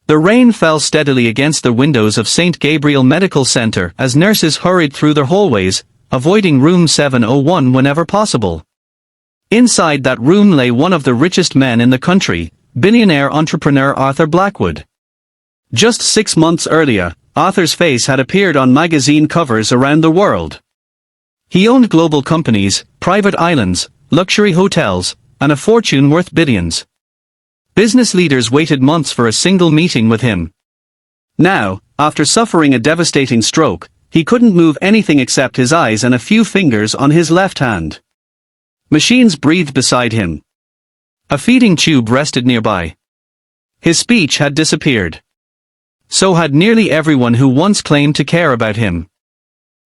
The rain fell steadily against the windows of St. Gabriel Medical Center as nurses hurried through their hallways, avoiding room 701 whenever possible. Inside that room lay one of the richest men in the country, billionaire entrepreneur Arthur Blackwood. Just 6 months earlier, Arthur's face had appeared on magazine covers around the world. He owned global companies, private islands, luxury hotels, and a fortune worth billions. Business leaders waited months for a single meeting with him. Now, after suffering a devastating stroke, he couldn't move anything except his eyes and a few fingers on his left hand. Machines breathed beside him. A feeding tube rested nearby. His speech had disappeared. So had nearly everyone who once claimed to care about him.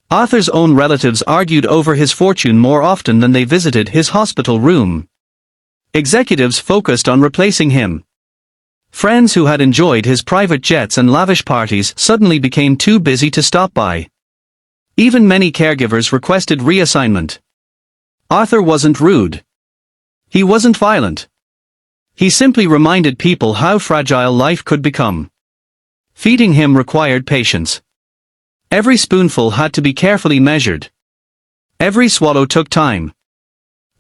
Arthur's own relatives argued over his fortune more often than they visited his hospital room. Executives focused on replacing him. Friends who had enjoyed his private jets and lavish parties suddenly became too busy to stop by. Even many caregivers requested reassignment. Arthur wasn't rude. He wasn't violent. He simply reminded people how fragile life could become. Feeding him required patience. Every spoonful had to be carefully measured. Every swallow took time.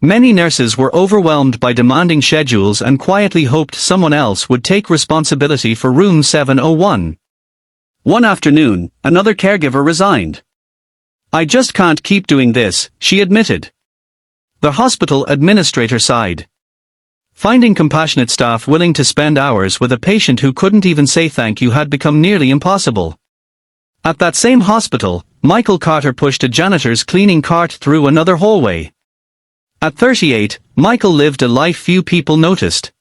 Many nurses were overwhelmed by demanding schedules and quietly hoped someone else would take responsibility for room 701. One afternoon, another caregiver resigned. "I just can't keep doing this," she admitted. The hospital administrator sighed. Finding compassionate staff willing to spend hours with a patient who couldn't even say thank you had become nearly impossible. At that same hospital, Michael Carter pushed a janitor's cleaning cart through another hallway. At 38, Michael lived a life few people noticed.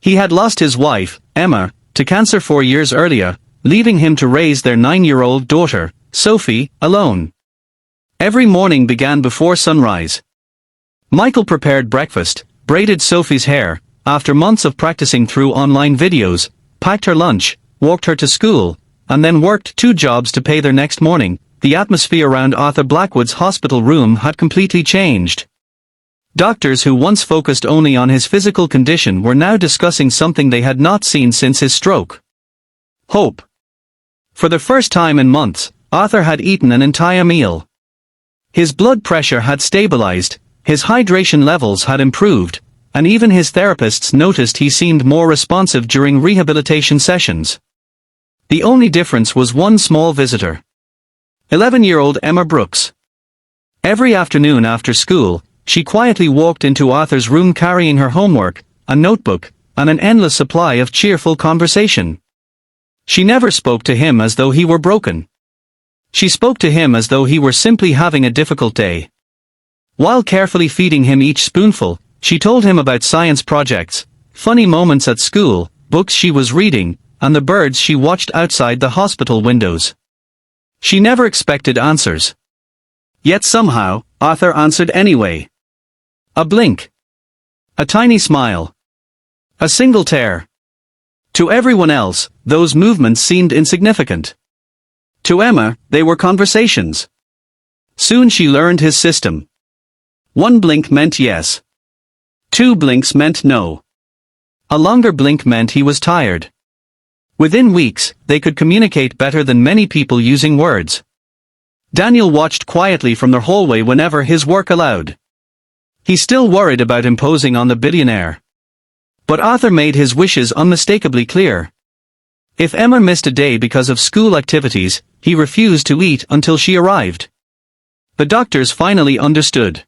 He had lost his wife, Emma, to cancer 4 years earlier, leaving him to raise their 9-year-old daughter, Sophie, alone. Every morning began before sunrise. Michael prepared breakfast, braided Sophie's hair, after months of practicing through online videos, packed her lunch, walked her to school, and then worked 2 jobs to pay their next morning. The atmosphere around Arthur Blackwood's hospital room had completely changed. Doctors who once focused only on his physical condition were now discussing something they had not seen since his stroke. Hope. For the first time in months, Arthur had eaten an entire meal. His blood pressure had stabilized, his hydration levels had improved, and even his therapists noticed he seemed more responsive during rehabilitation sessions. The only difference was one small visitor. 11-year-old Emma Brooks. Every afternoon after school, she quietly walked into Arthur's room carrying her homework, a notebook, and an endless supply of cheerful conversation. She never spoke to him as though he were broken. She spoke to him as though he were simply having a difficult day. While carefully feeding him each spoonful, she told him about science projects, funny moments at school, books she was reading, and the birds she watched outside the hospital windows. She never expected answers. Yet somehow, Arthur answered anyway. A blink. A tiny smile. A single tear. To everyone else, those movements seemed insignificant. To Emma, they were conversations. Soon she learned his system. 1 blink meant yes. 2 blinks meant no. A longer blink meant he was tired. Within weeks, they could communicate better than many people using words. Daniel watched quietly from the hallway whenever his work allowed. He still worried about imposing on the billionaire. But Arthur made his wishes unmistakably clear. If Emma missed a day because of school activities, he refused to eat until she arrived. The doctors finally understood.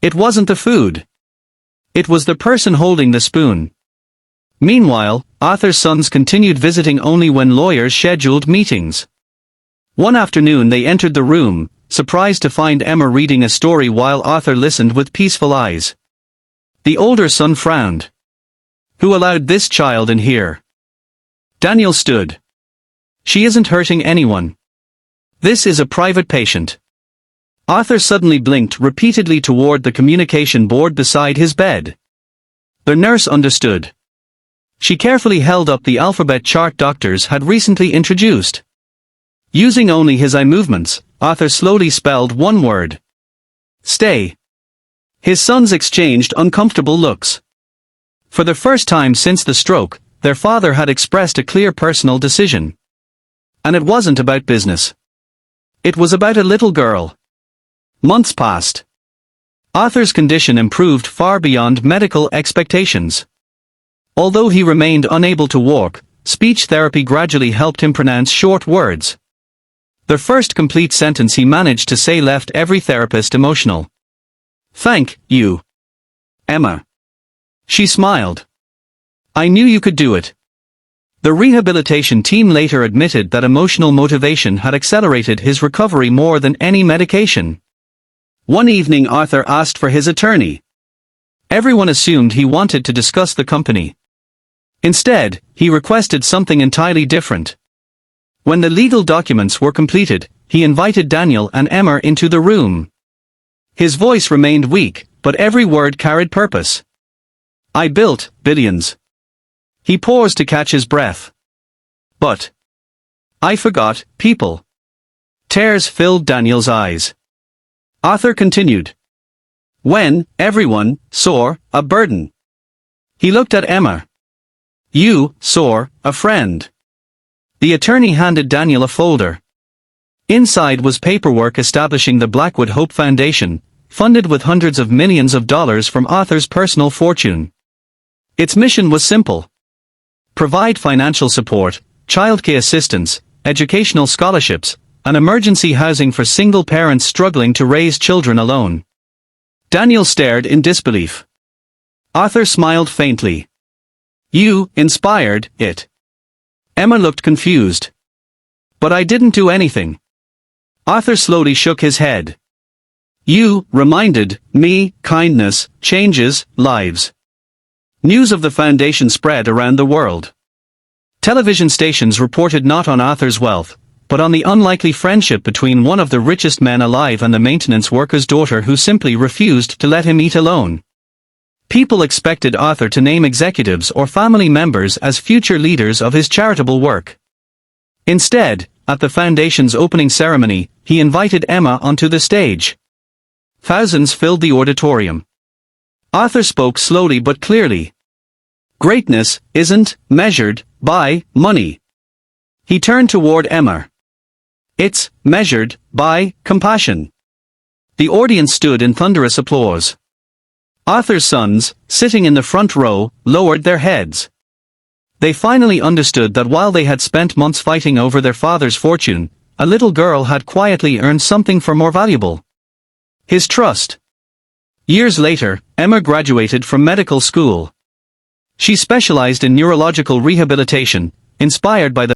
It wasn't the food. It was the person holding the spoon. Meanwhile, Arthur's sons continued visiting only when lawyers scheduled meetings. One afternoon they entered the room, surprised to find Emma reading a story while Arthur listened with peaceful eyes. The older son frowned. "Who allowed this child in here?" Daniel stood. "She isn't hurting anyone. This is a private patient." Arthur suddenly blinked repeatedly toward the communication board beside his bed. The nurse understood. She carefully held up the alphabet chart doctors had recently introduced. Using only his eye movements, Arthur slowly spelled one word. Stay. His sons exchanged uncomfortable looks. For the first time since the stroke, Their father had expressed a clear personal decision. And it wasn't about business. It was about a little girl. Months passed. Arthur's condition improved far beyond medical expectations. Although he remained unable to walk, speech therapy gradually helped him pronounce short words. The first complete sentence he managed to say left every therapist emotional. "Thank you, Emma." She smiled. "I knew you could do it." The rehabilitation team later admitted that emotional motivation had accelerated his recovery more than any medication. One evening Arthur asked for his attorney. Everyone assumed he wanted to discuss the company. Instead, he requested something entirely different. When the legal documents were completed, he invited Daniel and Emma into the room. His voice remained weak, but every word carried purpose. "I built billions." He paused to catch his breath. "But I forgot people." Tears filled Daniel's eyes. Arthur continued. "When everyone saw a burden." He looked at Emma. "You saw a friend." The attorney handed Daniel a folder. Inside was paperwork establishing the Blackwood Hope Foundation, funded with hundreds of millions of dollars from Arthur's personal fortune. Its mission was simple. Provide financial support, childcare assistance, educational scholarships, and emergency housing for single parents struggling to raise children alone. Daniel stared in disbelief. Arthur smiled faintly. "You inspired it." Emma looked confused. "But I didn't do anything." Arthur slowly shook his head. "You reminded me kindness changes lives." News of the foundation spread around the world. Television stations reported not on Arthur's wealth, but on the unlikely friendship between one of the richest men alive and the maintenance worker's daughter who simply refused to let him eat alone. People expected Arthur to name executives or family members as future leaders of his charitable work. Instead, at the foundation's opening ceremony, he invited Emma onto the stage. Thousands filled the auditorium. Arthur spoke slowly but clearly. "Greatness isn't measured by money." He turned toward Emma. "It's measured by compassion." The audience stood in thunderous applause. Arthur's sons, sitting in the front row, lowered their heads. They finally understood that while they had spent months fighting over their father's fortune, a little girl had quietly earned something far more valuable. His trust. Years later, Emma graduated from medical school. She specialized in neurological rehabilitation, inspired by the